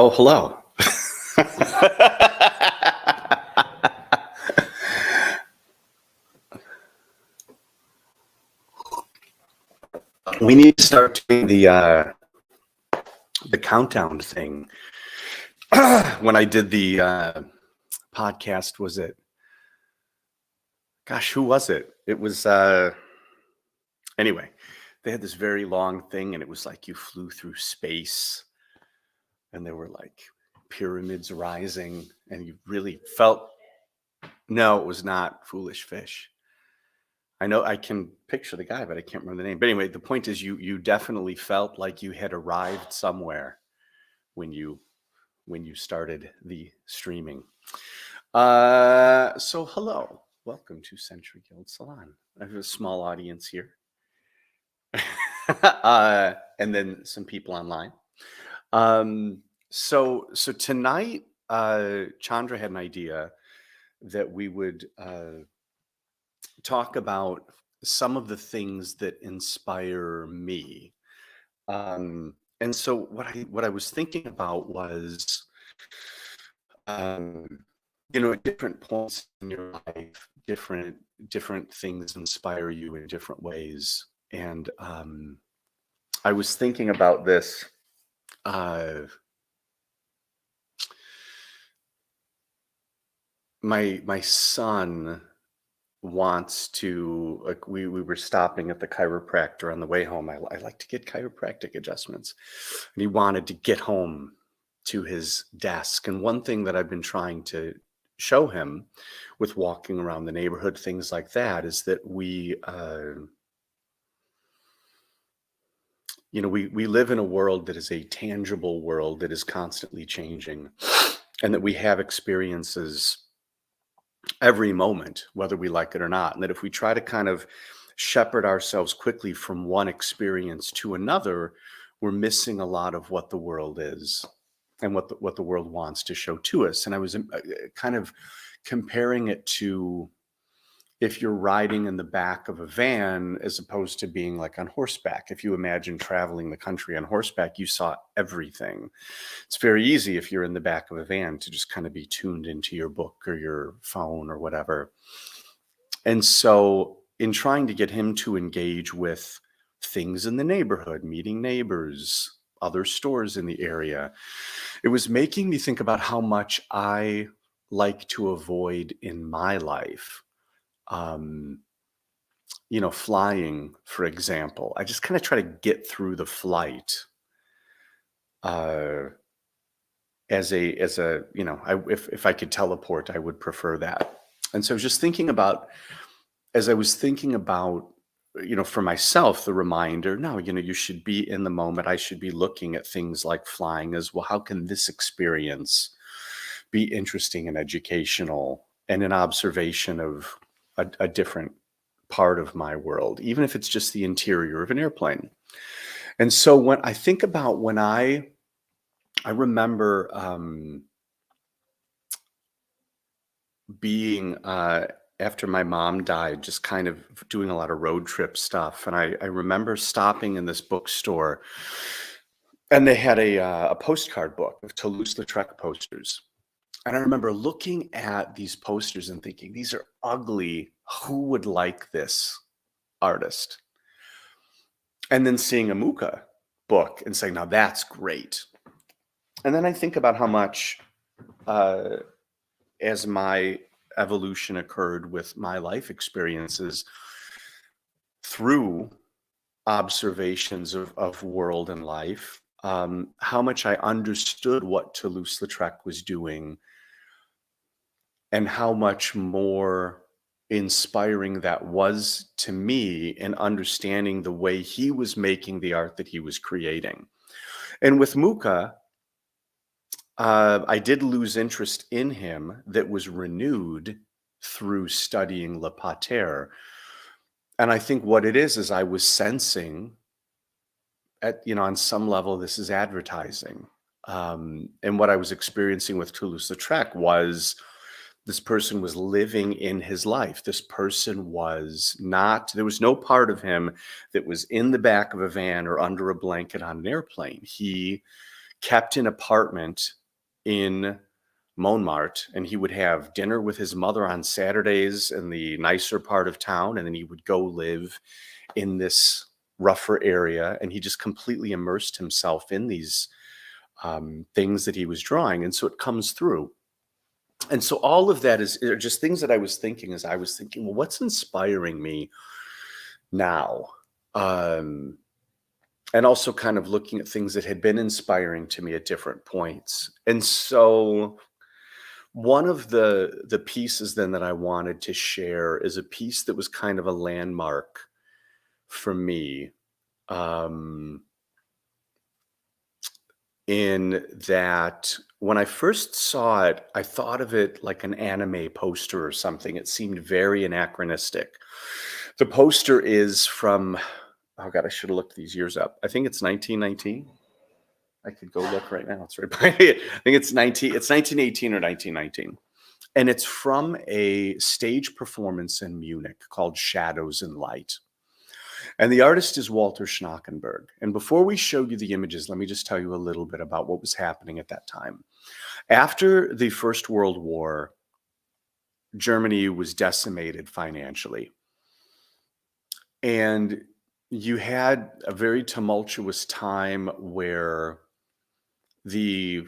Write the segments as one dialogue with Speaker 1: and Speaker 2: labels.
Speaker 1: Oh, hello. We need to start doing the countdown thing. When I did the podcast, was it? Gosh, who was it? It was anyway. They had this very long thing, and it was like you flew through space, and there were like pyramids rising, and you really felt. No, it was not Foolish Fish. I know I can picture the guy, but I can't remember the name. But anyway, the point is you definitely felt like you had arrived somewhere when you started the streaming. So hello, welcome to Century Guild Salon. I have a small audience here. And then some people online. So tonight, Chandra had an idea that we would talk about some of the things that inspire me. And so what I was thinking about was, at different points in your life, different things inspire you in different ways. And I was thinking about this. My son wants to, like, we were stopping at the chiropractor on the way home. I like to get chiropractic adjustments, and he wanted to get home to his desk. And one thing that I've been trying to show him with walking around the neighborhood, things like that, is that we live in a world that is a tangible world that is constantly changing, and that we have experiences every moment, whether we like it or not. And that if we try to kind of shepherd ourselves quickly from one experience to another, we're missing a lot of what the world is and what the world wants to show to us. And I was kind of comparing it to if you're riding in the back of a van as opposed to being like on horseback. If you imagine traveling the country on horseback, you saw everything. It's very easy if you're in the back of a van to just kind of be tuned into your book or your phone or whatever. And so in trying to get him to engage with things in the neighborhood, meeting neighbors, other stores in the area, it was making me think about how much I like to avoid in my life. Flying, for example, I just kind of try to get through the flight as a if I could teleport, I would prefer that. And so I was just thinking about, as I was thinking about, for myself, the reminder, no, you should be in the moment. I should be looking at things like flying as well. How can this experience be interesting and educational and an observation of a different part of my world, even if it's just the interior of an airplane? And so when I think about when I remember being after my mom died, just kind of doing a lot of road trip stuff. And I remember stopping in this bookstore, and they had a postcard book of Toulouse-Lautrec posters. And I remember looking at these posters and thinking, these are ugly. Who would like this artist? And then seeing a Mucha book and saying, now that's great. And then I think about how much, as my evolution occurred with my life experiences through observations of world and life, how much I understood what Toulouse-Lautrec was doing, and how much more inspiring that was to me in understanding the way he was making the art that he was creating. And with Mucha, I did lose interest in him that was renewed through studying Le Pater. And I think what it is I was sensing on some level, this is advertising. And what I was experiencing with Toulouse-Lautrec was this person was living in his life. This person was not, there was no part of him that was in the back of a van or under a blanket on an airplane. He kept an apartment in Montmartre, and he would have dinner with his mother on Saturdays in the nicer part of town, and then he would go live in this rougher area, and he just completely immersed himself in these things that he was drawing, and so it comes through. And so all of that are just things that I was thinking as I was thinking, well, what's inspiring me now? And also kind of looking at things that had been inspiring to me at different points. And so one of the pieces then that I wanted to share is a piece that was kind of a landmark for me, in that when I first saw it, I thought of it like an anime poster or something. It seemed very anachronistic. The poster is from, oh God, I should have looked these years up. I think it's 1919. I could go look right now. It's right by me. I think it's 1918 or 1919. And it's from a stage performance in Munich called Shadows and Light. And the artist is Walter Schnackenberg. And before we show you the images, let me just tell you a little bit about what was happening at that time. After the First World War, Germany was decimated financially. And you had a very tumultuous time where the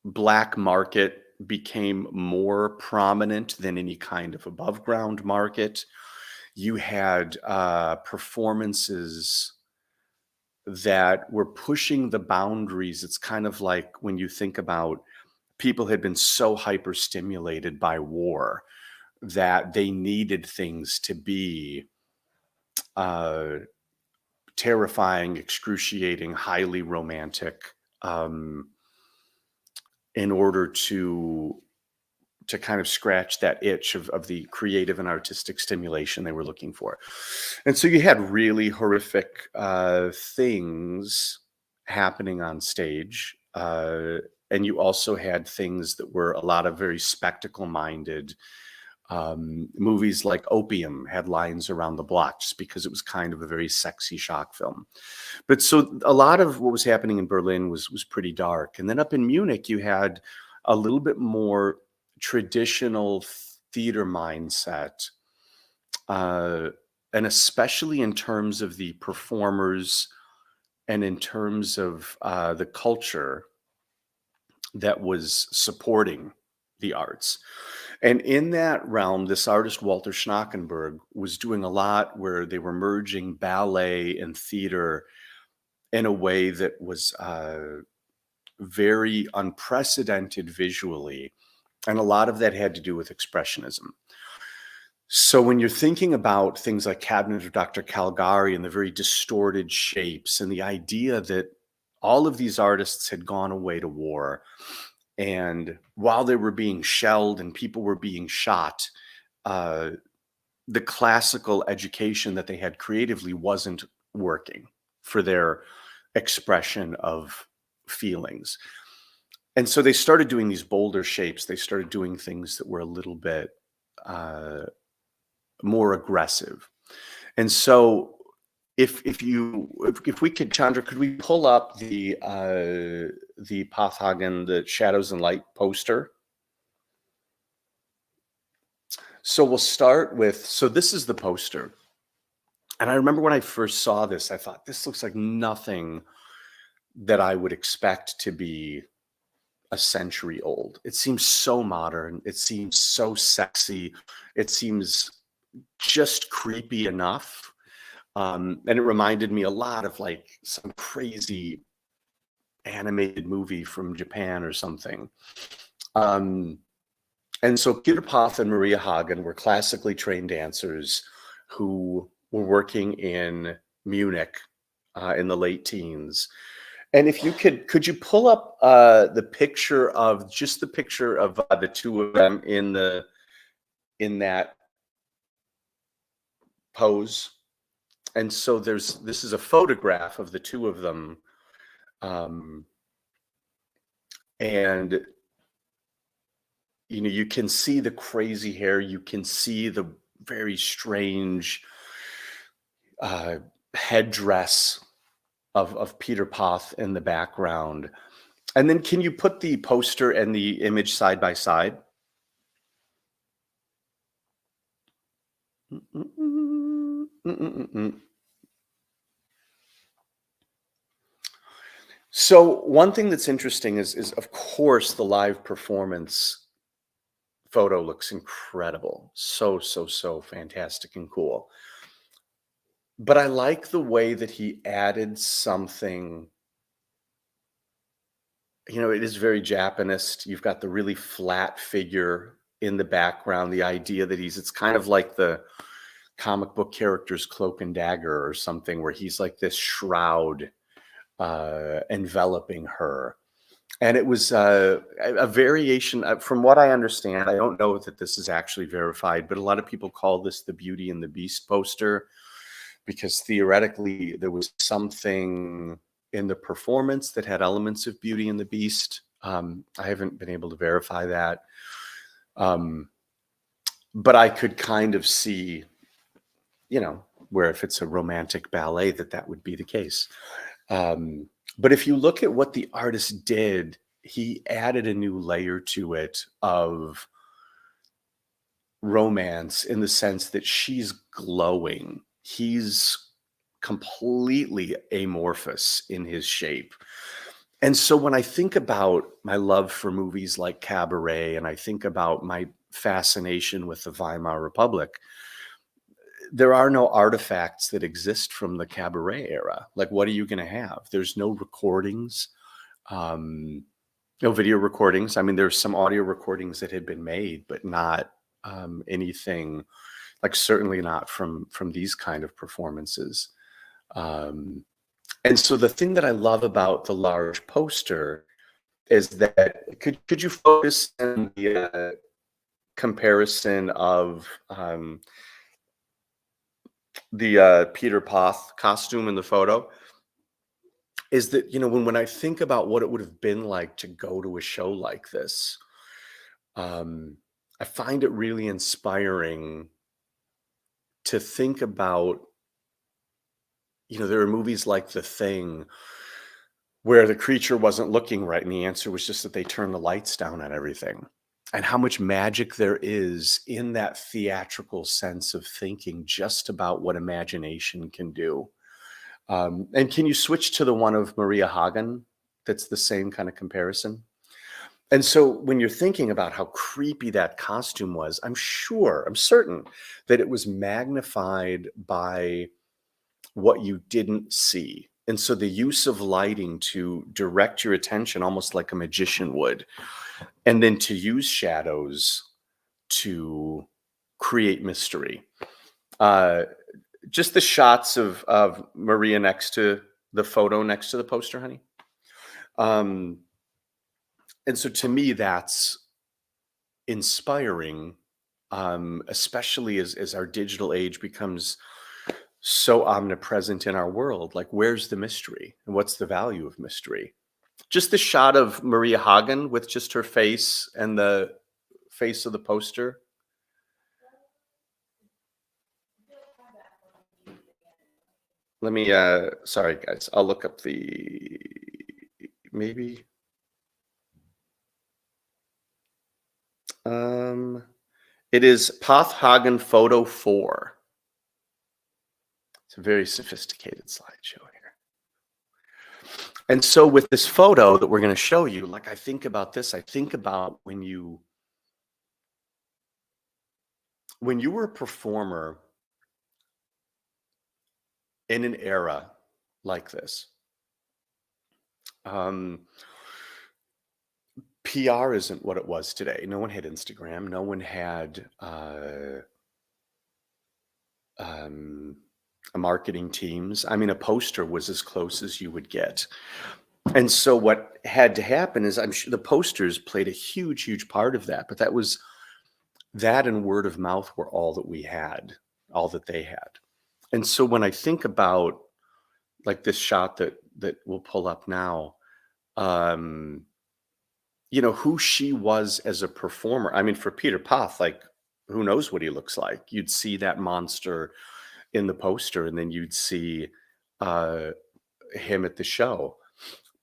Speaker 1: black market became more prominent than any kind of above ground market. You had performances that were pushing the boundaries. It's kind of like when you think about people had been so hyper-stimulated by war that they needed things to be terrifying, excruciating, highly romantic, in order to kind of scratch that itch of the creative and artistic stimulation they were looking for. And so you had really horrific things happening on stage. And you also had things that were a lot of very spectacle-minded movies like Opium had lines around the block just because it was kind of a very sexy shock film. But so a lot of what was happening in Berlin was pretty dark. And then up in Munich, you had a little bit more traditional theater mindset, and especially in terms of the performers and in terms of the culture that was supporting the arts. And in that realm, this artist, Walter Schnackenberg, was doing a lot where they were merging ballet and theater in a way that was very unprecedented visually. And a lot of that had to do with expressionism. So when you're thinking about things like Cabinet of Dr. Caligari and the very distorted shapes and the idea that all of these artists had gone away to war, and while they were being shelled and people were being shot, the classical education that they had creatively wasn't working for their expression of feelings. And so they started doing these bolder shapes. They started doing things that were a little bit more aggressive. And so if we could, Chandra, could we pull up the Pathhagen, the Shadows and Light poster? So we'll start with, so this is the poster. And I remember when I first saw this, I thought, this looks like nothing that I would expect to be a century old. It seems so modern. It seems so sexy. It seems just creepy enough. And it reminded me a lot of like some crazy animated movie from Japan or something. And so Peter Poth and Maria Hagen were classically trained dancers who were working in Munich in the late teens. And if you could you pull up the picture of the two of them in the in that pose. And so this is a photograph of the two of them. Um, and you can see the crazy hair, you can see the very strange headdress of Peter Poth in the background. And then can you put the poster and the image side by side? So one thing that's interesting is of course the live performance photo looks incredible. So fantastic and cool. But I like the way that he added something. It is very Japanist. You've got the really flat figure in the background, the idea that it's kind of like the comic book character's Cloak and Dagger or something, where he's like this shroud enveloping her. And it was a variation, from what I understand. I don't know that this is actually verified, but a lot of people call this the Beauty and the Beast poster, because theoretically there was something in the performance that had elements of Beauty and the Beast. I haven't been able to verify that. But I could kind of see, where if it's a romantic ballet, that would be the case. But if you look at what the artist did, he added a new layer to it of romance, in the sense that she's glowing. He's completely amorphous in his shape. And so when I think about my love for movies like Cabaret, and I think about my fascination with the Weimar Republic, there are no artifacts that exist from the Cabaret era. Like, what are you going to have? There's no recordings, no video recordings. I mean, there's some audio recordings that had been made, but not anything, like certainly not from these kind of performances. And so the thing that I love about the large poster is that, could you focus on the comparison of the Peter Poth costume in the photo? Is that, when I think about what it would have been like to go to a show like this, I find it really inspiring to think about, there are movies like The Thing, where the creature wasn't looking right, and the answer was just that they turned the lights down on everything. And how much magic there is in that theatrical sense of thinking just about what imagination can do. And can you switch to the one of Maria Hagen? That's the same kind of comparison. And so when you're thinking about how creepy that costume was, I'm certain that it was magnified by what you didn't see. And so the use of lighting to direct your attention, almost like a magician would, and then to use shadows to create mystery. Just the shots of Maria next to the photo, next to the poster, honey. And so to me, that's inspiring, especially as our digital age becomes so omnipresent in our world. Like, where's the mystery, and what's the value of mystery? Just the shot of Maria Hagen with just her face and the face of the poster. Let me, sorry guys, I'll look up maybe. It is Poth Hagen Photo 4. It's a very sophisticated slideshow here. And so with this photo that we're going to show you, like, I think about this. I think about when you were a performer in an era like this. PR isn't what it was today. No one had Instagram. No one had marketing teams. I mean, a poster was as close as you would get. And so what had to happen is, I'm sure the posters played a huge part of that, but that was that and word of mouth were all that we had, all that they had. And so when I think about like this shot that we'll pull up now, um, who she was as a performer. I mean, for Peter Poth, like, who knows what he looks like? You'd see that monster in the poster, and then you'd see uh, him at the show.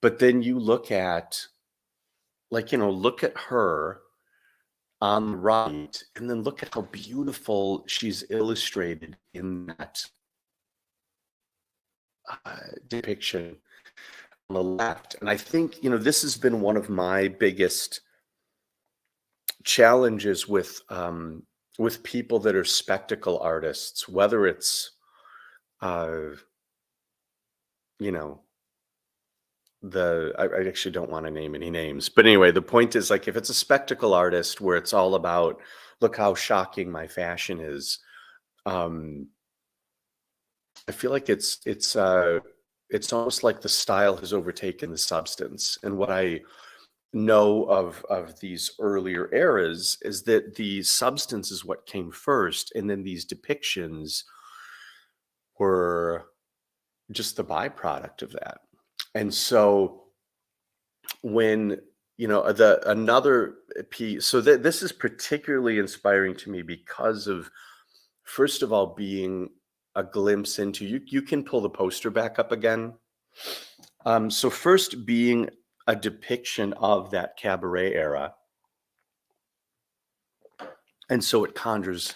Speaker 1: But then you look at, like, look at her on the right, and then look at how beautiful she's illustrated in that depiction on the left. And I think, this has been one of my biggest challenges with people that are spectacle artists, whether it's you know I actually don't want to name any names, but anyway, the point is, like, if it's a spectacle artist where it's all about, look how shocking my fashion is, um I feel like it's almost like the style has overtaken the substance. And what I know of these earlier eras is that the substance is what came first, and then these depictions were just the byproduct of that. And so when the another piece, so that this is particularly inspiring to me because of, first of all, being a glimpse into, you can pull the poster back up again. So first, being a depiction of that cabaret era. And so it conjures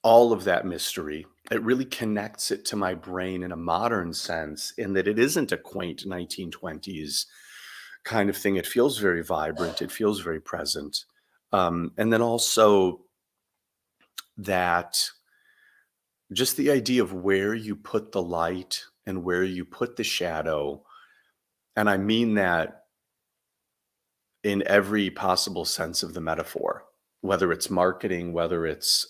Speaker 1: all of that mystery. It really connects it to my brain in a modern sense, in that it isn't a quaint 1920s kind of thing. It feels very vibrant. It feels very present. And then also that just the idea of where you put the light and where you put the shadow. And I mean that in every possible sense of the metaphor, whether it's marketing, whether it's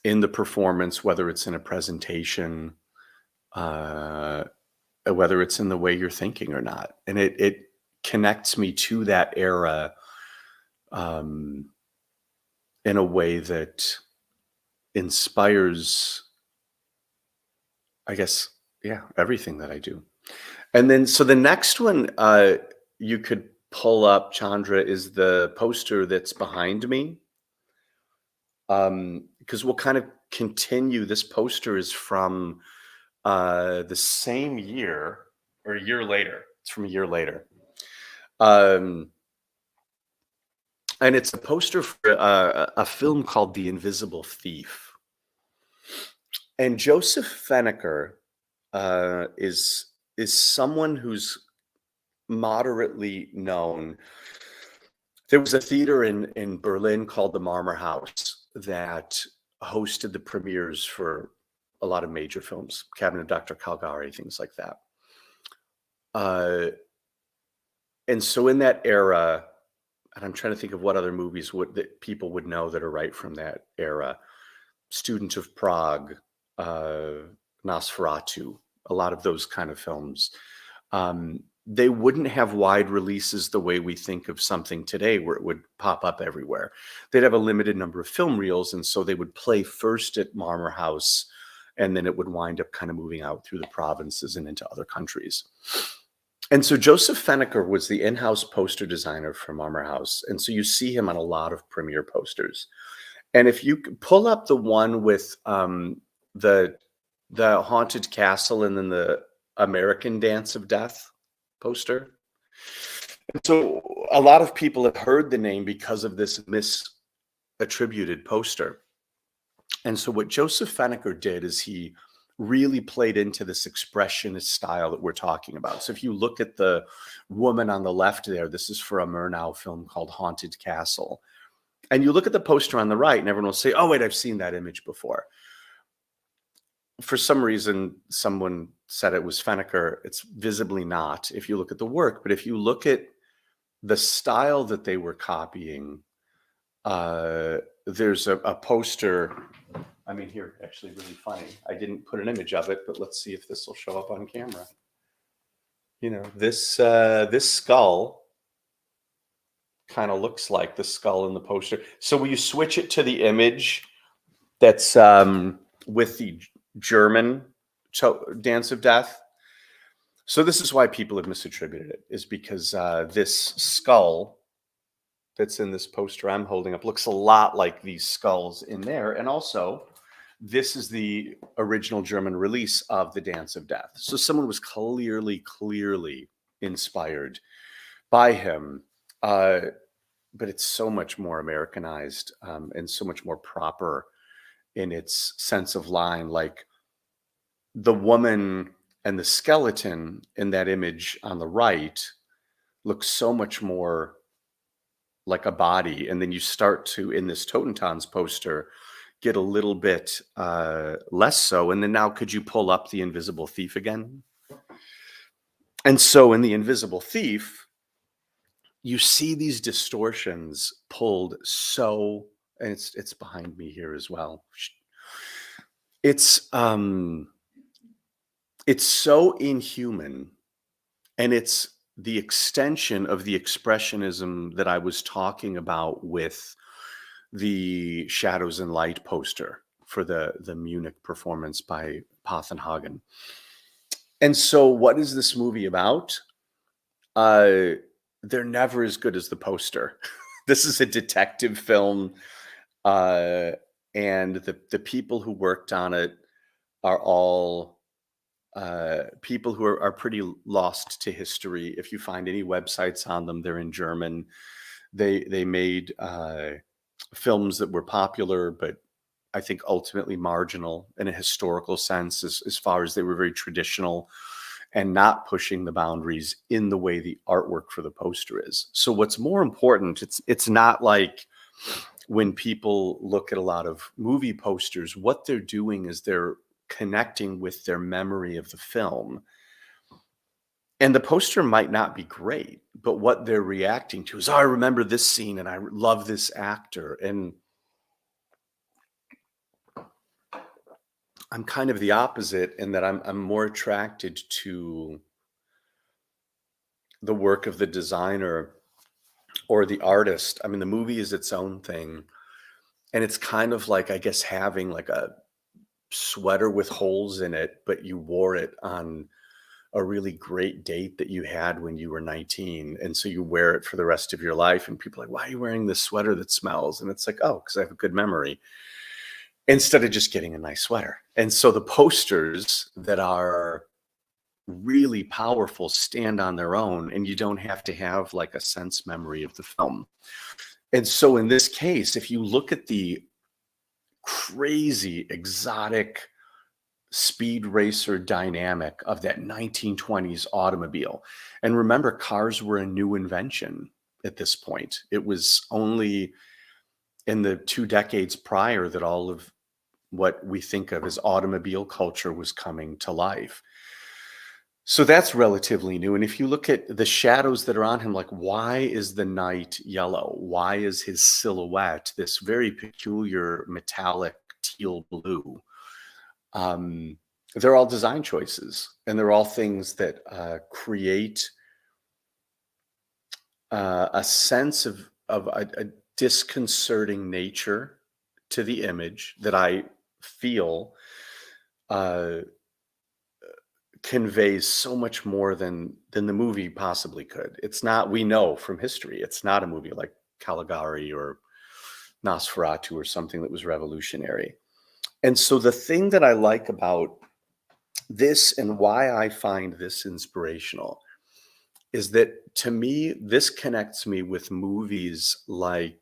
Speaker 1: in the performance, whether it's in a presentation, whether it's in the way you're thinking or not. And it connects me to that era in a way that inspires, I guess, yeah, everything that I do. And then, so the next one you could pull up, Chandra, is the poster that's behind me. Because we'll kind of continue. This poster is from the same year, or a year later. It's from a year later. And it's a poster for a film called The Invisible Thief. And Joseph Fenneker is someone who's moderately known. There was a theater in Berlin called the Marmor House that hosted the premieres for a lot of major films, Cabinet of Dr. Caligari, things like that. And so in that era, and I'm trying to think of what other movies that people would know that are right from that era. Student of Prague, Nosferatu, a lot of those kind of films. They wouldn't have wide releases the way we think of something today, where it would pop up everywhere. They'd have a limited number of film reels, and so they would play first at Marmor House, and then it would wind up kind of moving out through the provinces and into other countries. And so Joseph Fenneker was the in-house poster designer for Marmor House, and so you see him on a lot of premiere posters. And if you pull up the one with the haunted castle and then the American Dance of Death poster. And so a lot of people have heard the name because of this misattributed poster. And so what Joseph Fenneker did is he really played into this expressionist style that we're talking about. So if you look at the woman on the left there, this is for a Murnau film called Haunted Castle. And you look at the poster on the right, and everyone will say, oh, wait, I've seen that image before. For some reason, someone said it was Fenneker. It's visibly not if you look at the work. But if you look at the style that they were copying, there's a poster. I mean, here, actually really funny. I didn't put an image of it, but let's see if this will show up on camera. This skull kind of looks like, the skull in the poster. So will you switch it to the image that's with the German Dance of Death? So this is why people have misattributed it, is because this skull that's in this poster I'm holding up looks a lot like these skulls in there. And also, this is the original German release of the Dance of Death. So someone was clearly inspired by him. But it's so much more Americanized and so much more proper in its sense of line. Like the woman and the skeleton in that image on the right looks so much more like a body. And then you start to, in this Totentanz poster, get a little bit less so. And then now could you pull up the Invisible Thief again? And so in the Invisible Thief, you see these distortions pulled so, and it's behind me here as well. It's so inhuman, and it's the extension of the expressionism that I was talking about with the Shadows and Light poster for the Munich performance by Pathenhagen. And so what is this movie about? They're never as good as the poster. This is a detective film, and the people who worked on it are all people who are pretty lost to history. If you find any websites on them, they're in German. They made films that were popular, but I think ultimately marginal in a historical sense, as far as they were very traditional and not pushing the boundaries in the way the artwork for the poster is. So what's more important, it's not like when people look at a lot of movie posters, what they're doing is they're connecting with their memory of the film. And the poster might not be great, but what they're reacting to is, oh, I remember this scene and I love this actor. And I'm kind of the opposite in that I'm more attracted to the work of the designer or the artist. I mean, the movie is its own thing. And it's kind of like, I guess, having like a sweater with holes in it, but you wore it on a really great date that you had when you were 19. And so you wear it for the rest of your life. And people are like, why are you wearing this sweater that smells? And it's like, oh, because I have a good memory, instead of just getting a nice sweater. And so the posters that are really powerful stand on their own, and you don't have to have like a sense memory of the film. And so in this case, if you look at the crazy exotic speed racer dynamic of that 1920s automobile, and remember, cars were a new invention at this point. It was only in the 2 decades prior that all of what we think of as automobile culture was coming to life. So that's relatively new. And if you look at the shadows that are on him, like, why is the night yellow? Why is his silhouette this very peculiar metallic teal blue? They're all design choices, and they're all things that create a sense of a disconcerting nature to the image that I feel conveys so much more than the movie possibly could. It's not, we know from history, it's not a movie like Caligari or Nosferatu or something that was revolutionary. And so the thing that I like about this and why I find this inspirational is that, to me, this connects me with movies like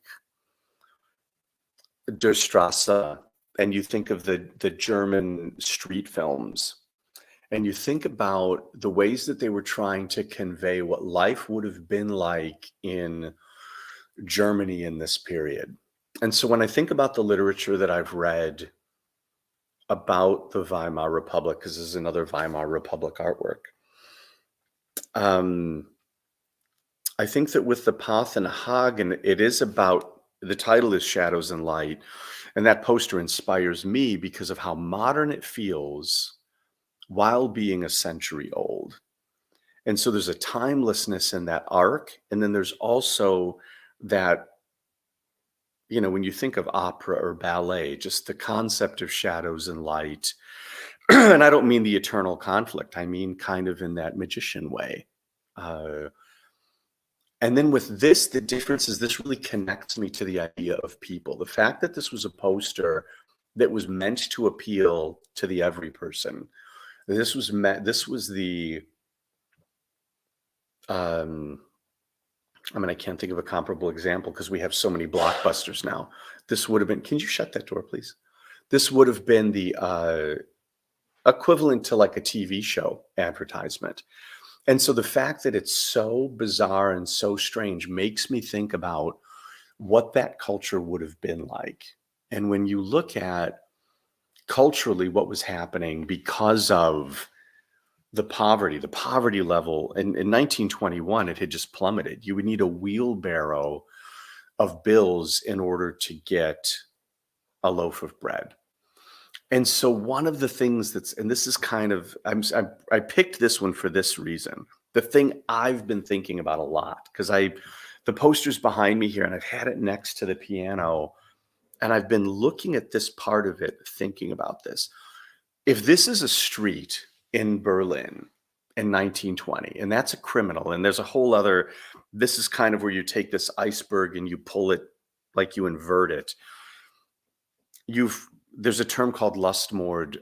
Speaker 1: Der Strasse, and you think of the German street films, and you think about the ways that they were trying to convey what life would have been like in Germany in this period. And so when I think about the literature that I've read about the Weimar Republic, because this is another Weimar Republic artwork, I think that with the Pathenhagen, it is about, the title is Shadows and Light, and that poster inspires me because of how modern it feels while being a century old. And so there's a timelessness in that arc. And then there's also that, when you think of opera or ballet, just the concept of shadows and light, and I don't mean the eternal conflict, I mean kind of in that magician way. Uh, and then with this, the difference is this really connects me to the idea of people. The fact that this was a poster that was meant to appeal to the every person. This was the um I can't think of a comparable example because we have so many blockbusters now. This would have been, can you shut that door, please? This would have been the equivalent to like a TV show advertisement. And so the fact that it's so bizarre and so strange makes me think about what that culture would have been like. And when you look at culturally what was happening because of the poverty level in 1921, it had just plummeted. You would need a wheelbarrow of bills in order to get a loaf of bread. And so one of the things and this is kind of, I picked this one for this reason. The thing I've been thinking about a lot, because the poster's behind me here and I've had it next to the piano, and I've been looking at this part of it, thinking about this. If this is a street in Berlin in 1920, and that's a criminal, and there's a whole other, this is kind of where you take this iceberg and you pull it, like you invert it. There's a term called Lustmord,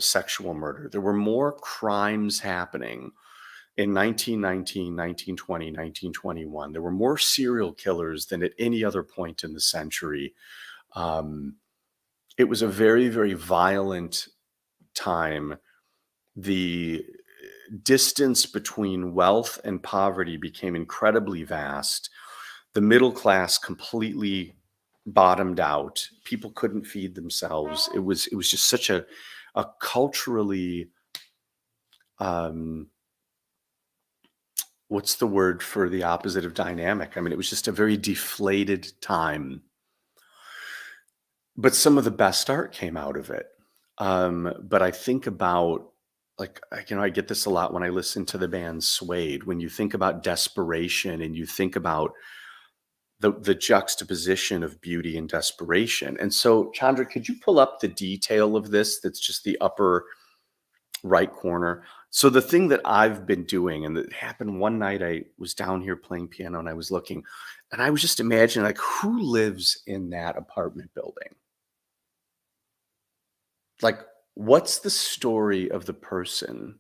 Speaker 1: sexual murder. There were more crimes happening in 1919, 1920, 1921. There were more serial killers than at any other point in the century. It was a very, very violent time. The distance between wealth and poverty became incredibly vast. The middle class completely bottomed out. People couldn't feed themselves. It was just such a culturally, what's the word for the opposite of dynamic? It was just a very deflated time. But some of the best art came out of it. But I think about, I get this a lot when I listen to the band Suede. When you think about desperation and you think about the juxtaposition of beauty and desperation. And so, Chandra, could you pull up the detail of this? That's just the upper right corner. So the thing that I've been doing, and that happened one night, I was down here playing piano and I was looking, and I was just imagining, like, who lives in that apartment building? Like, what's the story of the person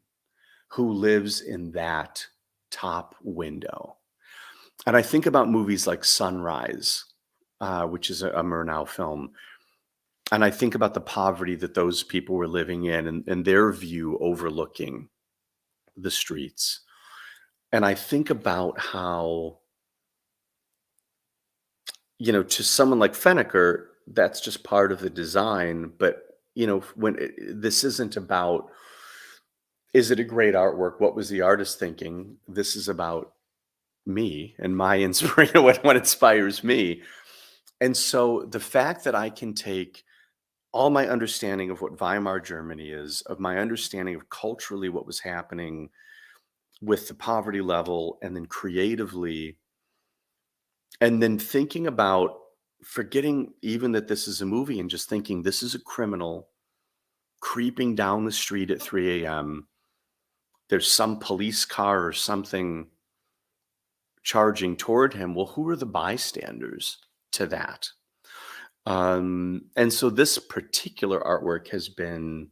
Speaker 1: who lives in that top window? And I think about movies like Sunrise, which is a Murnau film. And I think about the poverty that those people were living in, and their view overlooking the streets. And I think about how, to someone like Fenneker, that's just part of the design. But, this isn't about, is it a great artwork? What was the artist thinking? This is about me and my inspiration, what inspires me. And so the fact that I can take all my understanding of what Weimar Germany is, of my understanding of culturally what was happening with the poverty level, and then creatively, and then thinking about forgetting even that this is a movie and just thinking this is a criminal creeping down the street at 3 a.m. There's some police car or something charging toward him. Well, who are the bystanders to that? And so this particular artwork has been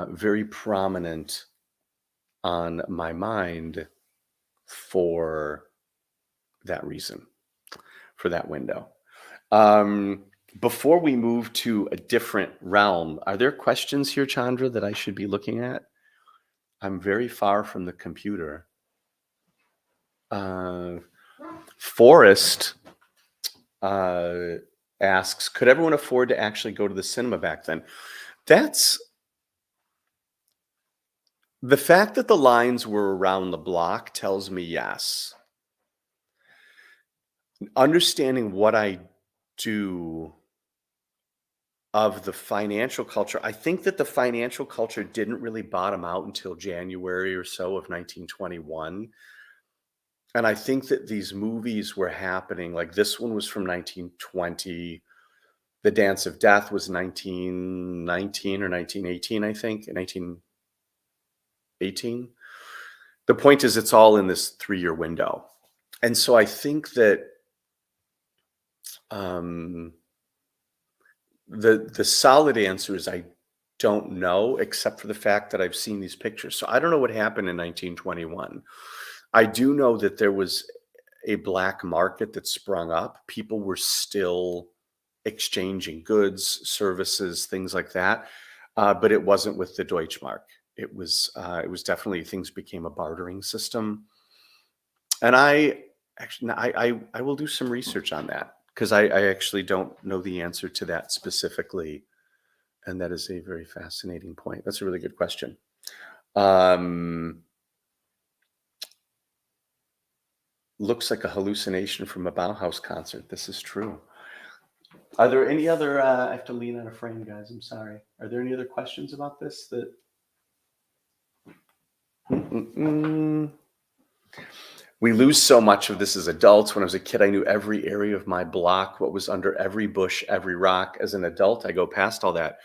Speaker 1: very prominent on my mind for that reason, for that window. Before we move to a different realm, are there questions here, Chandra, that I should be looking at? I'm very far from the computer. Forrest asks, could everyone afford to actually go to the cinema back then? That's the fact that the lines were around the block tells me yes. Understanding what I do of the financial culture, I think that the financial culture didn't really bottom out until January or so of 1921. And I think that these movies were happening, like this one was from 1920. The Dance of Death was 1919 or 1918, I think, 1918. The point is it's all in this 3-year window. And so I think that um, the solid answer is I don't know, except for the fact that I've seen these pictures. So I don't know what happened in 1921. I do know that there was a black market that sprung up. People were still exchanging goods, services, things like that, but it wasn't with the Deutschmark. It was definitely, things became a bartering system. And I will do some research on that because I actually don't know the answer to that specifically, and that is a very fascinating point. That's a really good question. Um, Looks like a hallucination from a Bauhaus concert. This is true. Are there any other? I have to lean on a frame, guys. I'm sorry. Are there any other questions about this? That we lose so much of this as adults. When I was a kid, I knew every area of my block, what was under every bush, every rock. As an adult, I go past all that.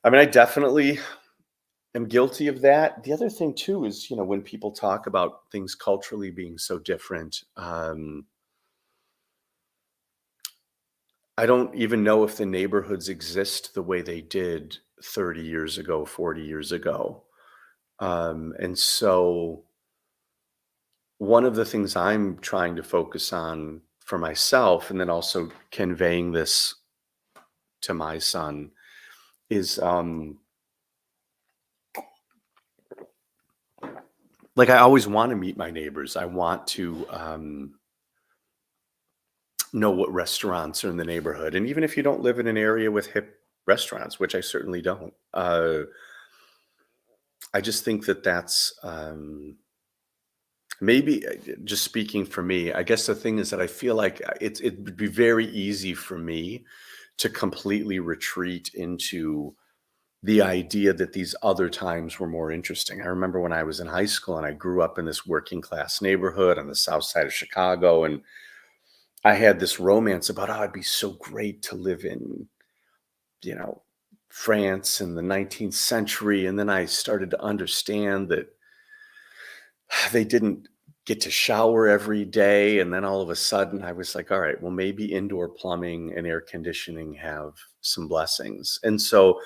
Speaker 1: I mean, I definitely am guilty of that. The other thing too is, when people talk about things culturally being so different, I don't even know if the neighborhoods exist the way they did 30 years ago, 40 years ago. And so one of the things I'm trying to focus on for myself, and then also conveying this to my son, is like I always want to meet my neighbors. I want to know what restaurants are in the neighborhood. And even if you don't live in an area with hip restaurants, which I certainly don't, I just think that that's maybe just speaking for me. I guess the thing is that I feel like it would be very easy for me to completely retreat into the idea that these other times were more interesting. I remember when I was in high school and I grew up in this working class neighborhood on the south side of Chicago, and I had this romance about, oh, it'd be so great to live in, you know, France in the 19th century. And then I started to understand that they didn't get to shower every day. And then all of a sudden I was like, all right, well, maybe indoor plumbing and air conditioning have some blessings. And so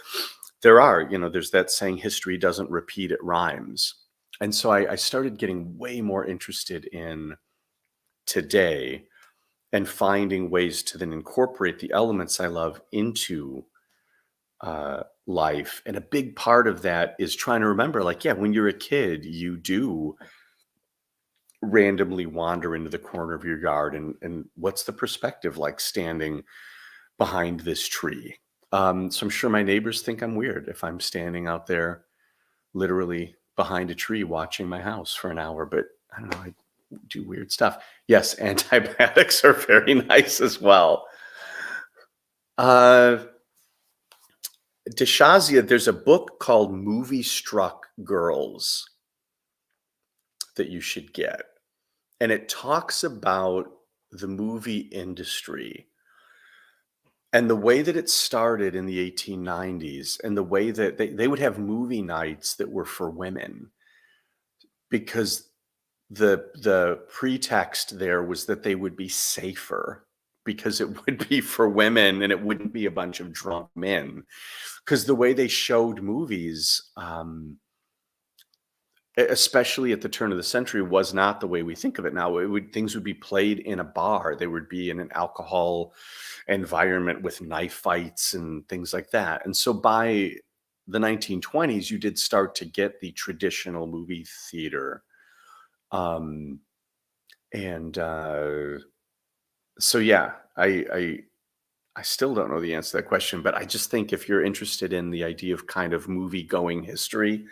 Speaker 1: there's that saying, history doesn't repeat, it rhymes. And so I started getting way more interested in today and finding ways to then incorporate the elements I love into life. And a big part of that is trying to remember, like, yeah, when you're a kid, you do randomly wander into the corner of your yard, and what's the perspective like standing behind this tree? So I'm sure my neighbors think I'm weird if I'm standing out there literally behind a tree watching my house for an hour, but I don't know, I do weird stuff. Yes, antibiotics are very nice as well. Deshazia, there's a book called Movie Struck Girls that you should get. And it talks about the movie industry and the way that it started in the 1890s, and the way that they would have movie nights that were for women, because the pretext there was that they would be safer because it would be for women and it wouldn't be a bunch of drunk men. Because the way they showed movies, especially at the turn of the century, was not the way we think of it now. Things would be played in a bar. They would be in an alcohol environment with knife fights and things like that. And so by the 1920s, you did start to get the traditional movie theater. So yeah, I still don't know the answer to that question, but I just think if you're interested in the idea of kind of movie going history,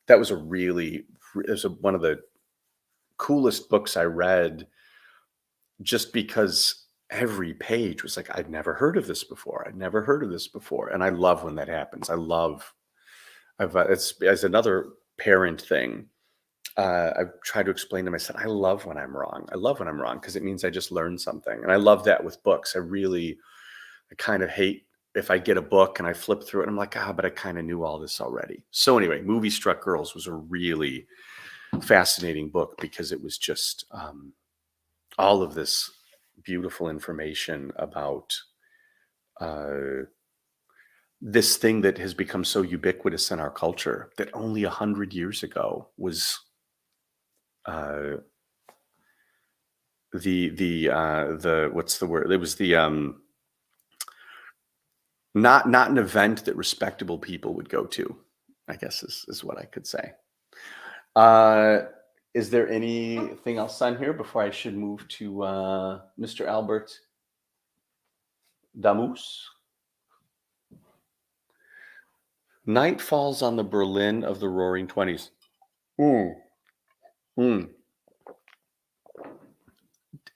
Speaker 1: that was one of the coolest books I read, just because every page was like, I'd never heard of this before. I'd never heard of this before. And I love when that happens. It's as another parent thing. I've tried to explain to them, I said, I love when I'm wrong. I love when I'm wrong because it means I just learned something. And I love that with books. I kind of hate if I get a book and I flip through it and I'm like, but I kind of knew all this already. So anyway, Movie Struck Girls was a really fascinating book because it was just all of this beautiful information about this thing that has become so ubiquitous in our culture that only 100 years ago was the what's the word? It was the not an event that respectable people would go to, I guess is what I could say. Is there anything else on here before I should move to Mr. Albert Damus? Night falls on the Berlin of the Roaring Twenties.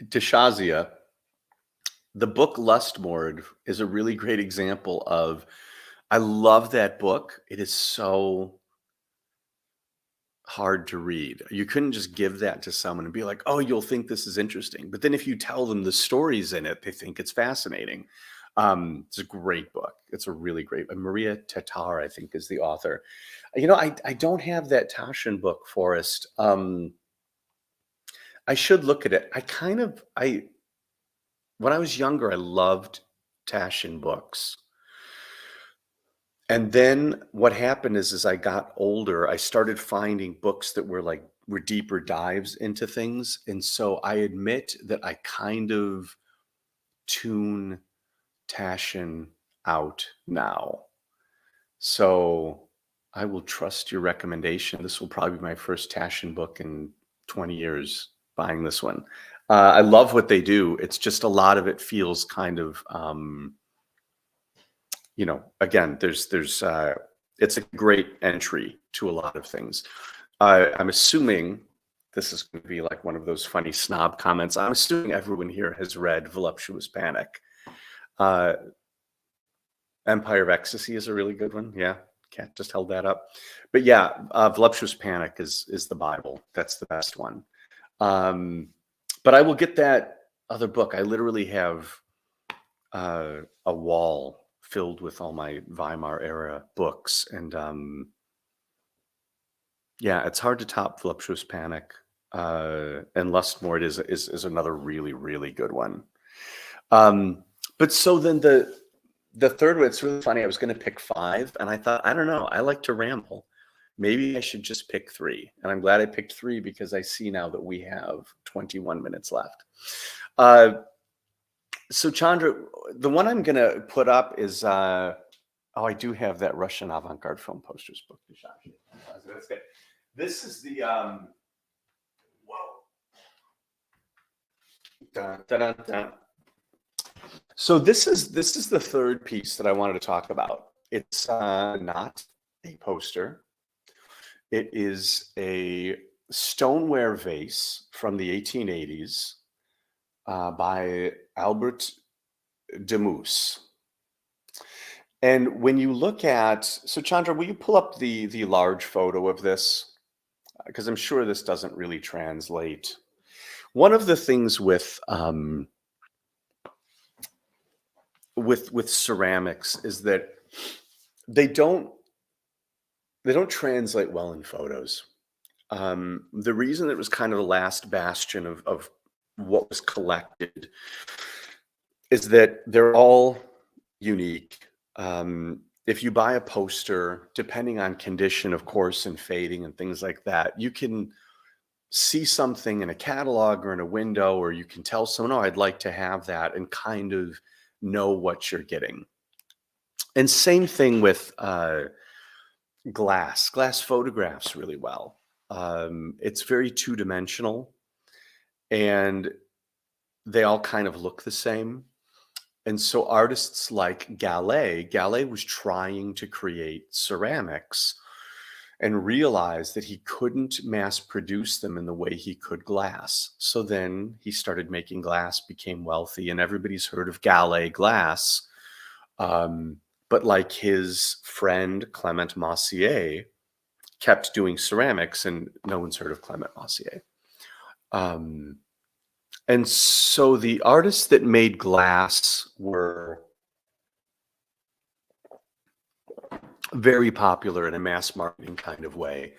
Speaker 1: Tashazia, the book Lustmord is a really great example of, I love that book. It is so hard to read. You couldn't just give that to someone and be like, oh, you'll think this is interesting. But then if you tell them the stories in it, they think it's fascinating. It's a great book. It's a really great. Maria Tatar, I think, is the author. I don't have that Taschen book, Forrest. I should look at it. When I was younger, I loved Taschen books. And then what happened is, as I got older, I started finding books that were deeper dives into things. And so I admit that I kind of tune Taschen out now. So I will trust your recommendation. This will probably be my first Taschen book in 20 years, buying this one. I love what they do. It's just a lot of it feels kind of, again, it's a great entry to a lot of things. I'm assuming this is going to be like one of those funny snob comments. I'm assuming everyone here has read Voluptuous Panic. Empire of Ecstasy is a really good one. Yeah, Cat just held that up. But yeah, Voluptuous Panic is the Bible. That's the best one. But I will get that other book. I literally have a wall filled with all my Weimar era books. And yeah, it's hard to top Voluptuous Panic. And Lustmord is another really, really good one. But so then the third one, it's really funny. I was going to pick 5 and I thought, I don't know, I like to ramble. Maybe I should just pick 3. And I'm glad I picked 3 because I see now that we have 21 minutes left. So Chandra, the one I'm going to put up is, I do have that Russian avant-garde film posters book. That's good. This is the, whoa. Dun, dun, dun, dun. So this is the third piece that I wanted to talk about. It's not a poster. It is a stoneware vase from the 1880s by Albert Damus. And when you look at, so Chandra, will you pull up the large photo of this? Because I'm sure this doesn't really translate. One of the things with ceramics is that they don't translate well in photos. The reason it was kind of the last bastion of what was collected is that they're all unique. If you buy a poster, depending on condition, of course, and fading and things like that, you can see something in a catalog or in a window, or you can tell someone, oh, I'd like to have that, and kind of know what you're getting. And same thing with glass photographs really well. It's very two-dimensional and they all kind of look the same. And so artists like Gallet was trying to create ceramics and realized that he couldn't mass produce them in the way he could glass. So then he started making glass, became wealthy, and everybody's heard of Gallet glass. But like his friend Clement Messier, kept doing ceramics, and no one's heard of Clement Mossier. And so the artists that made glass were very popular in a mass marketing kind of way.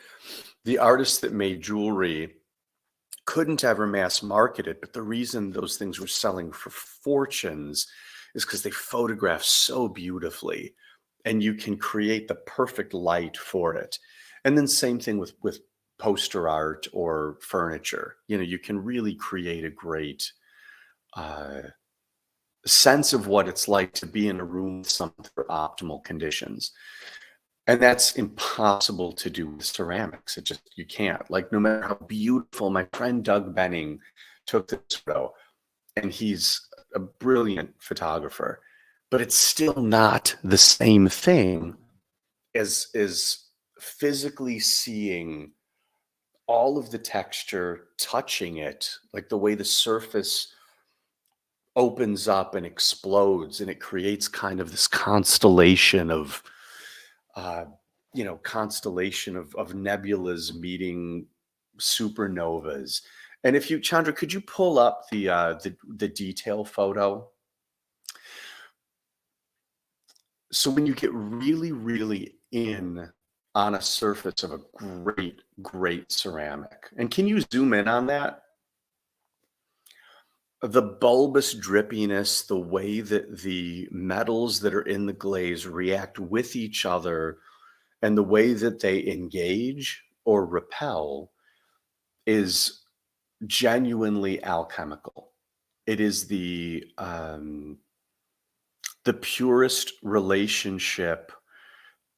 Speaker 1: The artists that made jewelry couldn't ever mass market it, but the reason those things were selling for fortunes is because they photograph so beautifully, and you can create the perfect light for it. And then same thing with poster art or furniture. You can really create a great sense of what it's like to be in a room with something for optimal conditions. And that's impossible to do with ceramics. You can't. Like, no matter how beautiful, my friend Doug Benning took this photo, and he's a brilliant photographer, but it's still not the same thing as physically seeing all of the texture, touching it, like the way the surface opens up and explodes, and it creates kind of this constellation of nebulas meeting supernovas. And if you, Chandra, could you pull up the detail photo? So when you get really, really in on a surface of a great, great ceramic, and can you zoom in on that? The bulbous drippiness, the way that the metals that are in the glaze react with each other, and the way that they engage or repel is genuinely alchemical. It is the purest relationship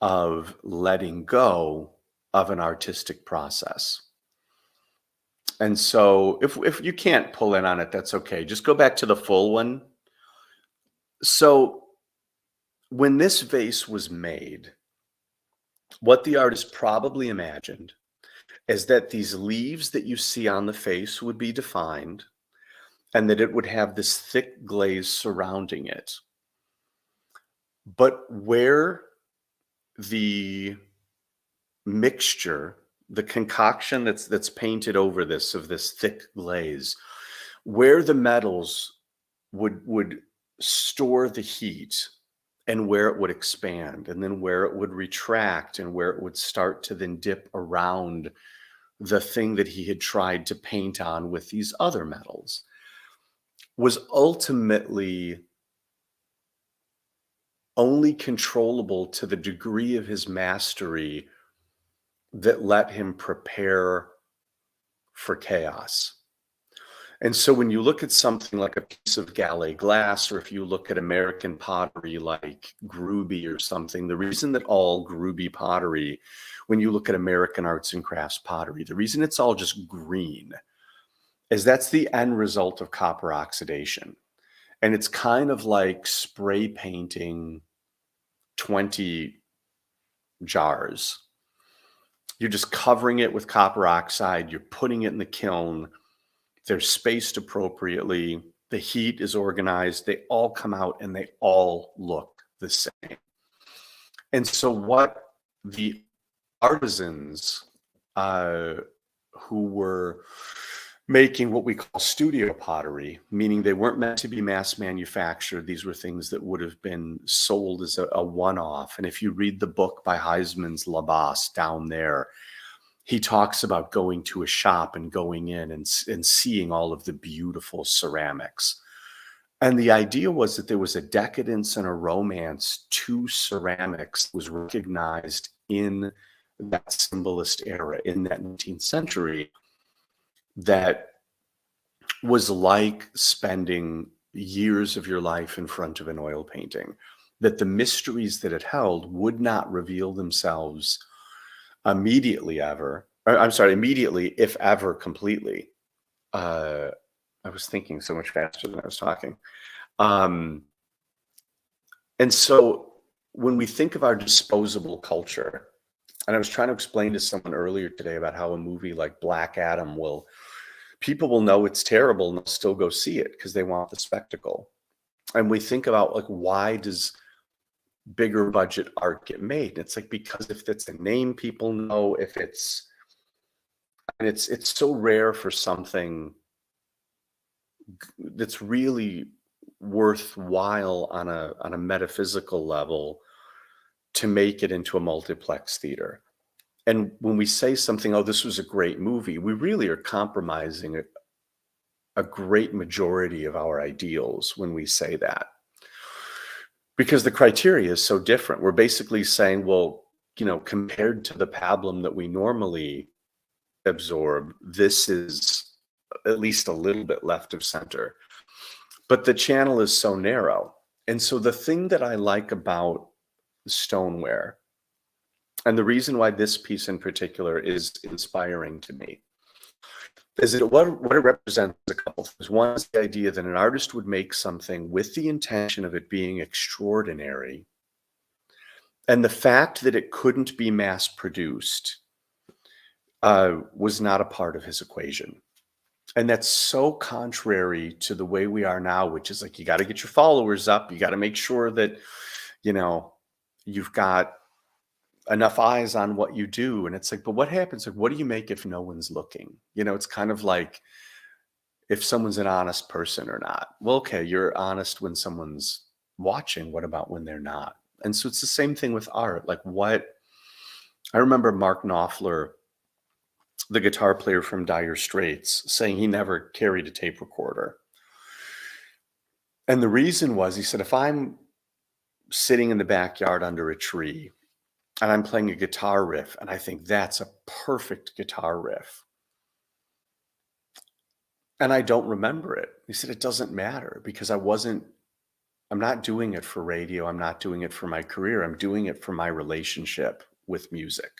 Speaker 1: of letting go of an artistic process. And so if you can't pull in on it, that's okay. Just go back to the full one. So when this vase was made, what the artist probably imagined is that these leaves that you see on the face would be defined, and that it would have this thick glaze surrounding it. But where the mixture, the concoction that's painted over this, of this thick glaze, where the metals would store the heat, and where it would expand, and then where it would retract, and where it would start to then dip around the thing that he had tried to paint on with these other metals, was ultimately only controllable to the degree of his mastery that let him prepare for chaos. And so when you look at something like a piece of Gallet glass, or if you look at American pottery like Gruby or something, the reason that all Gruby pottery, when you look at American arts and crafts pottery, the reason it's all just green is that's the end result of copper oxidation. And it's kind of like spray painting 20 jars. You're just covering it with copper oxide. You're putting it in the kiln. They're spaced appropriately. The heat is organized. They all come out and they all look the same. And so what the artisans who were making what we call studio pottery, meaning they weren't meant to be mass manufactured. These were things that would have been sold as a one-off. And if you read the book by Heisman's Labas down there, he talks about going to a shop and going in and seeing all of the beautiful ceramics. And the idea was that there was a decadence and a romance to ceramics that was recognized in that symbolist era, in that 19th century, that was like spending years of your life in front of an oil painting, that the mysteries that it held would not reveal themselves immediately, if ever, completely. I was thinking so much faster than I was talking. And so when we think of our disposable culture, and I was trying to explain to someone earlier today about how a movie like Black Adam people will know it's terrible and they'll still go see it because they want the spectacle. And we think about, like, why does bigger budget art get made? And it's like, because if it's a name people know, if and it's so rare for something that's really worthwhile on a metaphysical level to make it into a multiplex theater. And when we say something, oh, this was a great movie, we really are compromising a great majority of our ideals when we say that. Because the criteria is so different. We're basically saying, well, compared to the pablum that we normally absorb, this is at least a little bit left of center. But the channel is so narrow. And so the thing that I like about stoneware, and the reason why this piece in particular is inspiring to me, is that what it represents is a couple things. One is the idea that an artist would make something with the intention of it being extraordinary. And the fact that it couldn't be mass produced was not a part of his equation. And that's so contrary to the way we are now, which is like, you got to get your followers up. You got to make sure that, you've got enough eyes on what you do. And it's like, but what happens? Like, what do you make if no one's looking? It's kind of like if someone's an honest person or not. Well, okay, you're honest when someone's watching. What about when they're not? And so it's the same thing with art. Like, I remember Mark Knopfler, the guitar player from Dire Straits, saying he never carried a tape recorder. And the reason was, he said, if I'm sitting in the backyard under a tree and I'm playing a guitar riff and I think that's a perfect guitar riff, and I don't remember it, he said, it doesn't matter, because I'm not doing it for radio. I'm not doing it for my career. I'm doing it for my relationship with music.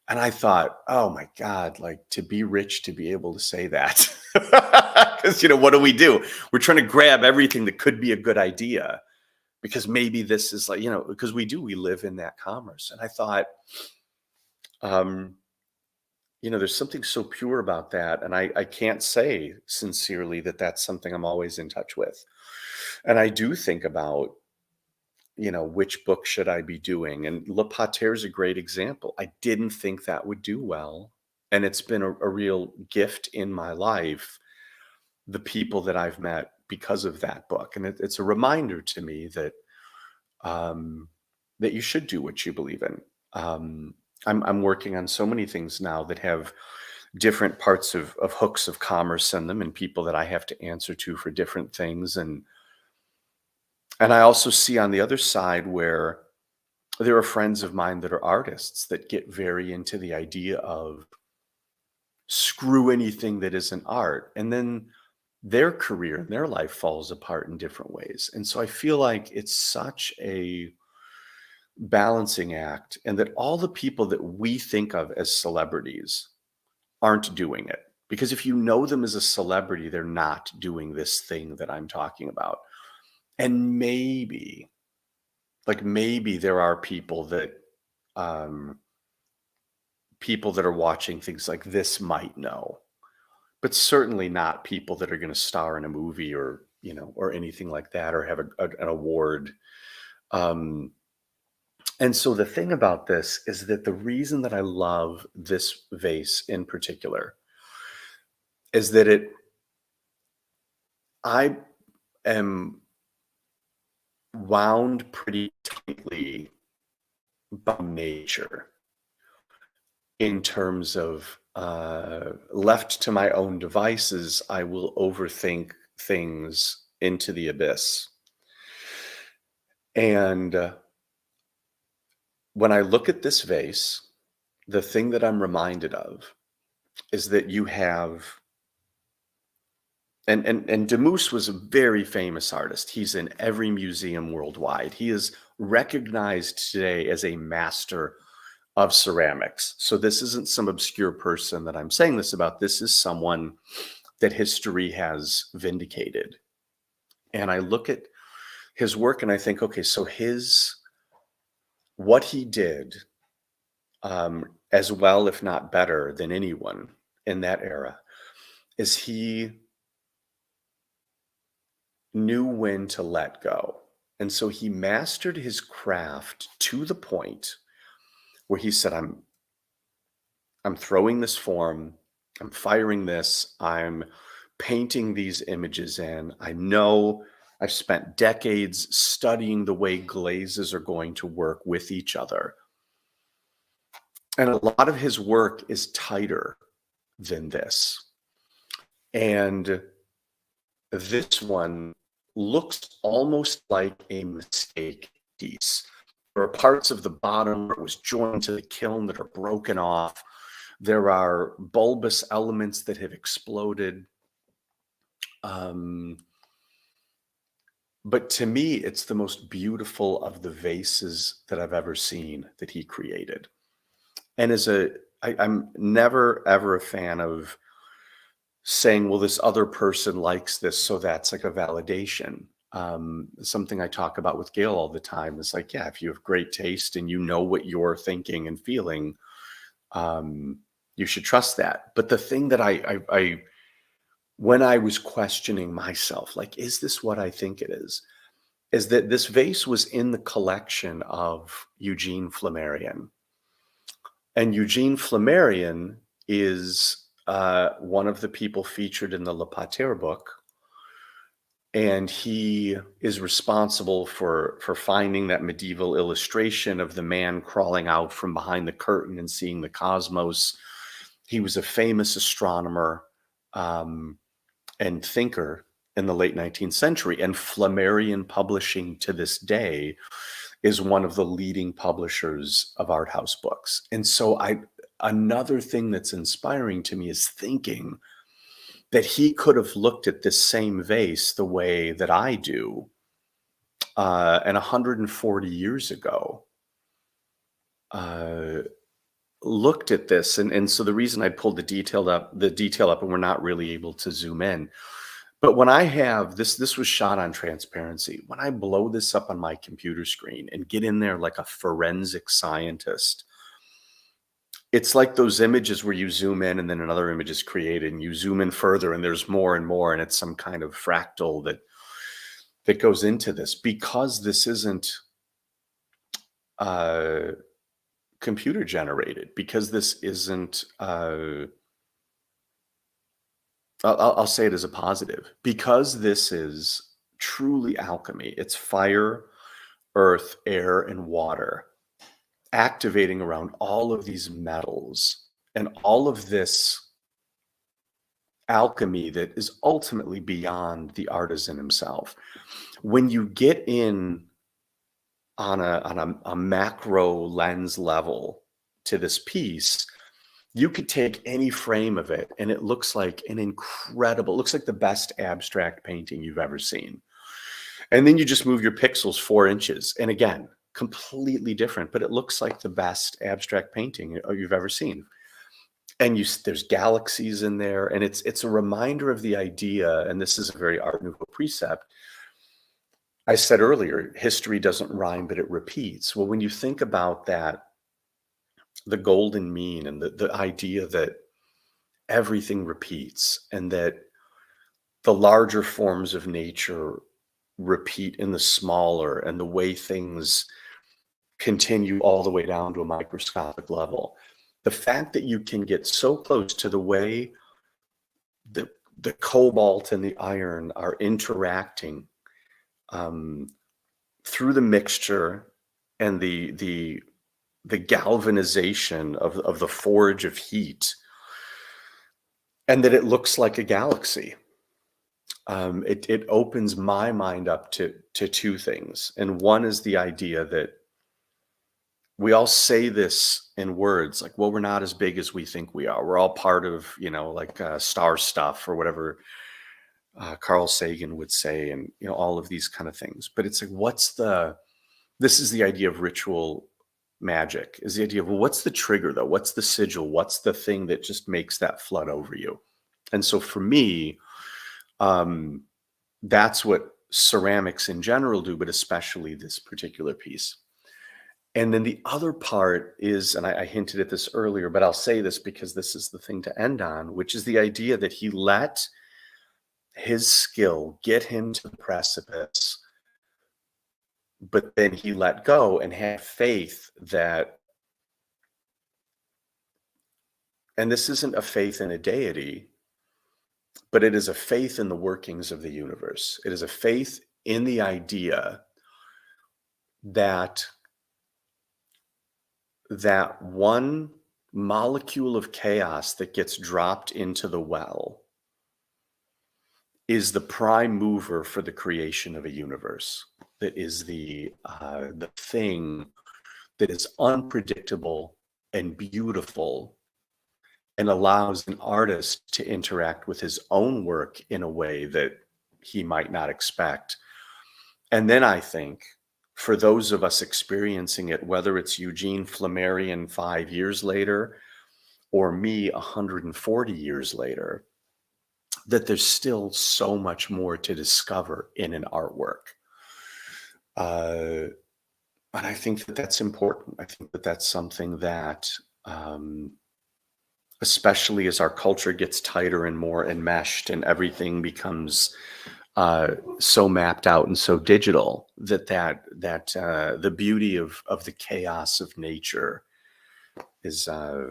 Speaker 1: And I thought, oh my God, like, to be rich, to be able to say that. Because, what do? We're trying to grab everything that could be a good idea, because maybe this is like, because we live in that commerce. And I thought, there's something so pure about that. And I can't say sincerely that that's something I'm always in touch with. And I do think about, which book should I be doing? And Le Pater is a great example. I didn't think that would do well. And it's been a real gift in my life, the people that I've met because of that book. And it's a reminder to me that that you should do what you believe in. I'm working on so many things now that have different parts of hooks of commerce in them, and people that I have to answer to for different things. And I also see on the other side where there are friends of mine that are artists that get very into the idea of screw anything that isn't art. And then their career and their life falls apart in different ways. And so I feel like it's such a balancing act, and that all the people that we think of as celebrities aren't doing it. Because if you know them as a celebrity, they're not doing this thing that I'm talking about. And maybe there are people that are watching things like this might know, but certainly not people that are going to star in a movie or anything like that, or have an award. And so the thing about this is that the reason that I love this vase in particular is that I am wound pretty tightly by nature, in terms of left to my own devices, I will overthink things into the abyss. And when I look at this vase, the thing that I'm reminded of is that you have, and Demus was a very famous artist. He's in every museum worldwide. He is recognized today as a master of ceramics. So this isn't some obscure person that I'm saying this about. This is someone that history has vindicated. And I look at his work and I think, okay, so what he did, as well, if not better than anyone in that era, is he knew when to let go. And so he mastered his craft to the point where he said, I'm throwing this form, I'm firing this, I'm painting these images in. I know I've spent decades studying the way glazes are going to work with each other. And a lot of his work is tighter than this. And this one looks almost like a mistake piece. There are parts of the bottom where it was joined to the kiln that are broken off. There are bulbous elements that have exploded. But to me, it's the most beautiful of the vases that I've ever seen that he created. And I'm never ever a fan of saying, well, this other person likes this, so that's like a validation. Something I talk about with Gail all the time is like, yeah, if you have great taste and you know what you're thinking and feeling, you should trust that. But the thing that I when I was questioning myself, like, is this what I think it is that this vase was in the collection of Eugene Flammarion. And Eugene Flammarion is one of the people featured in the Le Pater book. And he is responsible for finding that medieval illustration of the man crawling out from behind the curtain and seeing the cosmos. He was a famous astronomer and thinker in the late 19th century. And Flammarion Publishing to this day is one of the leading publishers of art house books. And so another thing that's inspiring to me is thinking that he could have looked at this same vase the way that I do, and 140 years ago, looked at this. And so the reason I pulled the detail up, and we're not really able to zoom in, but when I have this was shot on transparency. When I blow this up on my computer screen and get in there like a forensic scientist, it's like those images where you zoom in and then another image is created and you zoom in further and there's more and more, and it's some kind of fractal that goes into this, because this isn't computer generated, because this isn't I'll say it as a positive, because this is truly alchemy. It's fire, earth, air, and water activating around all of these metals and all of this alchemy that is ultimately beyond the artisan himself. When you get in on a macro lens level to this piece, you could take any frame of it and it looks like it looks like the best abstract painting you've ever seen. And then you just move your pixels 4 inches. And again, completely different, but it looks like the best abstract painting you've ever seen. And there's galaxies in there, and it's a reminder of the idea, and this is a very Art Nouveau precept. I said earlier, history doesn't rhyme, but it repeats. Well, when you think about that, the golden mean and the idea that everything repeats and that the larger forms of nature repeat in the smaller, and the way things continue all the way down to a microscopic level. The fact that you can get so close to the way the cobalt and the iron are interacting through the mixture and the galvanization of the forge of heat, and that it looks like a galaxy. It opens my mind up to 2 things. And one is the idea that we all say this in words like, well, we're not as big as we think we are. We're all part of, like star stuff or whatever Carl Sagan would say, and, all of these kind of things. But it's like, this is the idea of ritual magic, is the idea of, well, what's the trigger though? What's the sigil? What's the thing that just makes that flood over you? And so for me, that's what ceramics in general do, but especially this particular piece. And then the other part is, and I hinted at this earlier, but I'll say this because this is the thing to end on, which is the idea that he let his skill get him to the precipice but then he let go and had faith that, and this isn't a faith in a deity, but it is a faith in the workings of the universe. It is a faith in the idea that that one molecule of chaos that gets dropped into the well is the prime mover for the creation of a universe. That is the thing that is unpredictable and beautiful and allows an artist to interact with his own work in a way that he might not expect. And then I think for those of us experiencing it, whether it's Eugene Flammarion 5 years later or me 140 years later, that there's still so much more to discover in an artwork. And I think that that's important. I think that that's something that, especially as our culture gets tighter and more enmeshed and everything becomes so mapped out and so digital, that the beauty of the chaos of nature is, I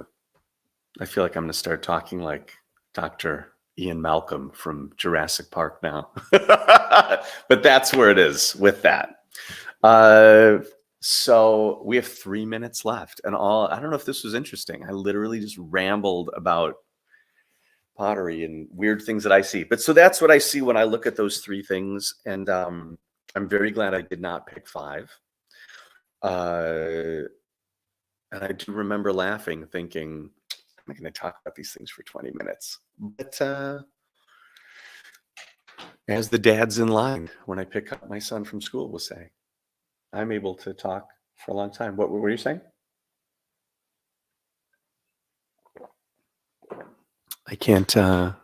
Speaker 1: feel like I'm going to start talking like Dr. Ian Malcolm from Jurassic Park now. But that's where it is with that. So we have 3 minutes left, and I don't know if this was interesting. I literally just rambled about pottery and weird things that I see. But so that's what I see when I look at those 3 things. And I'm very glad I did not pick 5. And I do remember laughing, thinking, I'm not going to talk about these things for 20 minutes. But as the dads in line when I pick up my son from school will say, I'm able to talk for a long time. What were you saying? I can't. I'm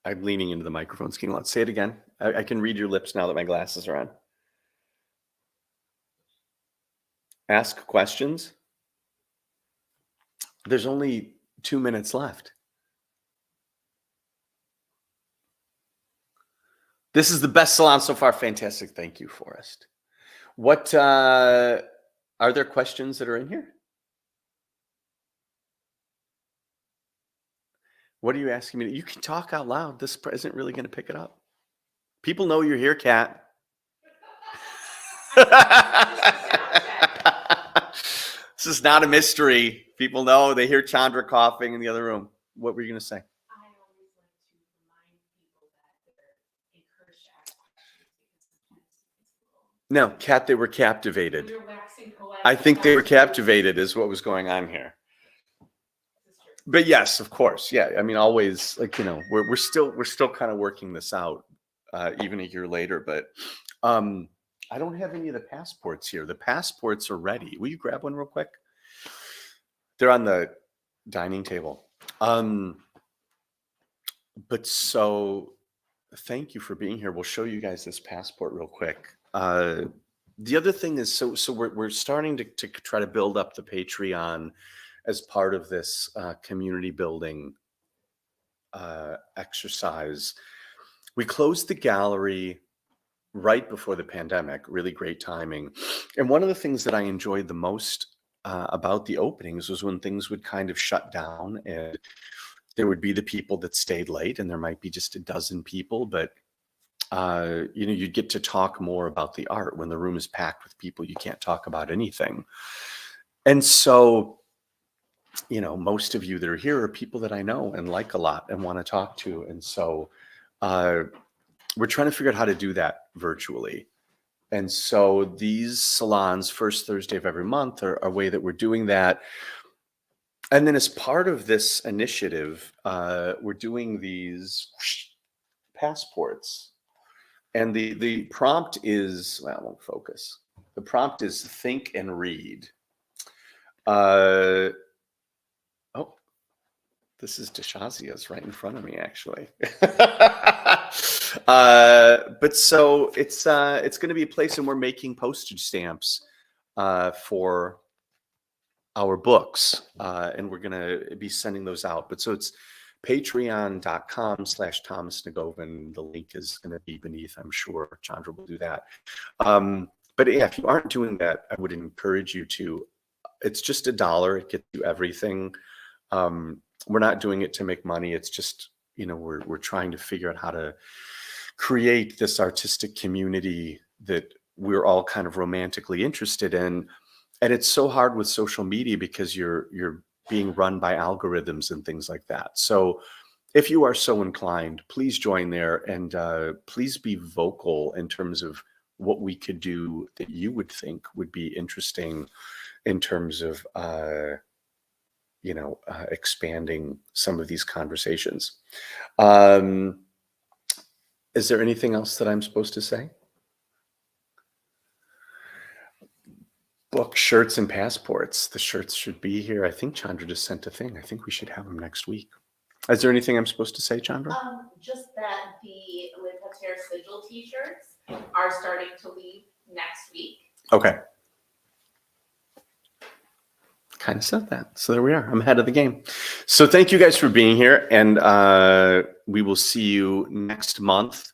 Speaker 1: leaning into the microphone. Let's say it again. I can read your lips now that my glasses are on. Ask questions. There's only 2 minutes left. This is the best salon so far. Fantastic. Thank you, Forrest. What are there questions that are in here? What are you asking me? You can talk out loud. This isn't really going to pick it up. People know you're here, Kat. This is not a mystery. People know. They hear Chandra coughing in the other room. What were you going to say?
Speaker 2: I always like to remind people that they're encouraged to ask questions because sometimes it's a little.
Speaker 1: No, Kat, they were captivated.
Speaker 2: You're waxing poetic.
Speaker 1: I think they were captivated is what was going on here. But yes, of course. Yeah. I mean, always, like, you know, we're still kind of working this out, even a year later. But I don't have any of the passports here. The passports are ready. Will you grab one real quick? They're on the dining table. But so thank you for being here. We'll show you guys this passport real quick. The other thing is, so we're starting to try to build up the Patreon as part of this community building exercise. We closed the gallery right before the pandemic, really great timing. And one of the things that I enjoyed the most about the openings was when things would kind of shut down and there would be the people that stayed late, and there might be just a dozen people, but you know, you'd get to talk more about the art. When the room is packed with people, you can't talk about anything. And so, you know, most of you that are here are people that I know and like a lot and want to talk to. And so we're trying to figure out how to do that virtually. And so these salons, first Thursday of every month, are a way that we're doing that. And then as part of this initiative, we're doing these passports. And the prompt is, well, it won't focus. The prompt is think and read. Oh, this is Deshazia's right in front of me, actually. But so it's going to be a place, and we're making postage stamps for our books, and we're going to be sending those out. But so it's patreon.com/Thomas Negovan. The link is going to be beneath, I'm sure. Chandra will do that. But yeah, if you aren't doing that, I would encourage you to. It's just $1. It gets you everything. We're not doing it to make money. It's just, we're trying to figure out how to create this artistic community that we're all kind of romantically interested in. And it's so hard with social media because you're being run by algorithms and things like that. So if you are so inclined, please join there, and please be vocal in terms of what we could do that you would think would be interesting in terms of expanding some of these conversations. Is there anything else that I'm supposed to say? Book, shirts, and passports. The shirts should be here. I think Chandra just sent a thing. I think we should have them next week. Is there anything I'm supposed to say, Chandra?
Speaker 2: Just that the Live Pater Sigil t-shirts are starting to leave next week.
Speaker 1: Okay. Kind of said that. So there we are. I'm ahead of the game. So thank you guys for being here. And we will see you next month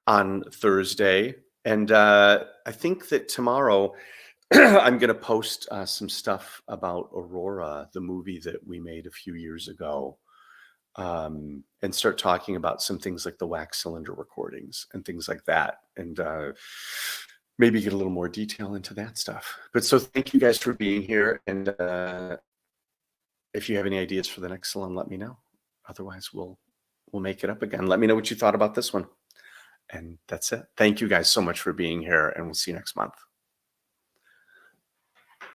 Speaker 1: on Thursday. And I think that tomorrow I'm going to post some stuff about Aurora, the movie that we made a few years ago, and start talking about some things like the wax cylinder recordings and things like that. And maybe get a little more detail into that stuff. But so thank you guys for being here. And if you have any ideas for the next salon, let me know. Otherwise, we'll make it up again. Let me know what you thought about this one. And that's it. Thank you guys so much for being here, and we'll see you next month.